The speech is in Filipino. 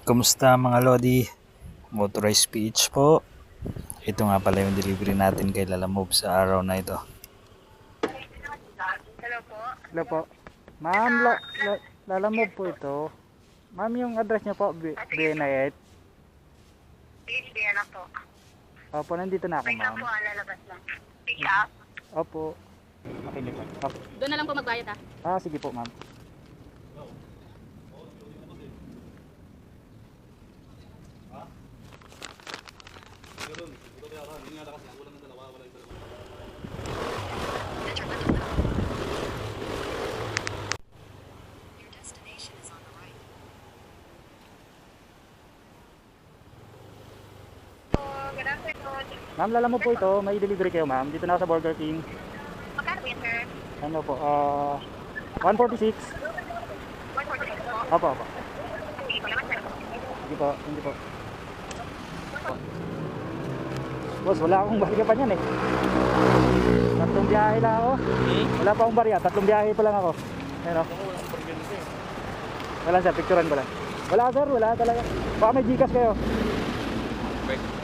Kumusta mga Lodi? Motorized PH po. Ito nga pala yung delivery natin kay Lala Move sa araw na ito. Hello po. Hello po. Ma'am, lalamove po ito. Ma'am, yung address niyo po, BNI 8. PHB na po. Opo, nandito na ako, Wait lang ma'am. po, lalabas lang. Pick up. Opo. Makinig po. Opo. Doon na lang po magbayad ha. Sige po, ma'am. So, good afternoon. Ma'am, lalamove po ito. May delivery kayo, ma'am. Dito na ako sa Burger King. Magkano po yun, sir? Ano po? 146. 146 po. Opo, opo. Sige po naman, sir. Sige po, hindi po. Boss, wala akong barya pa niyan eh. Tatlong biyahe lang ako. Wala pa akong barya. Tatlong biyahe pa lang ako. Ayun o. Wala sir, picturean ko lang. Wala sir, wala talaga. Baka may Gcash kayo. Wait.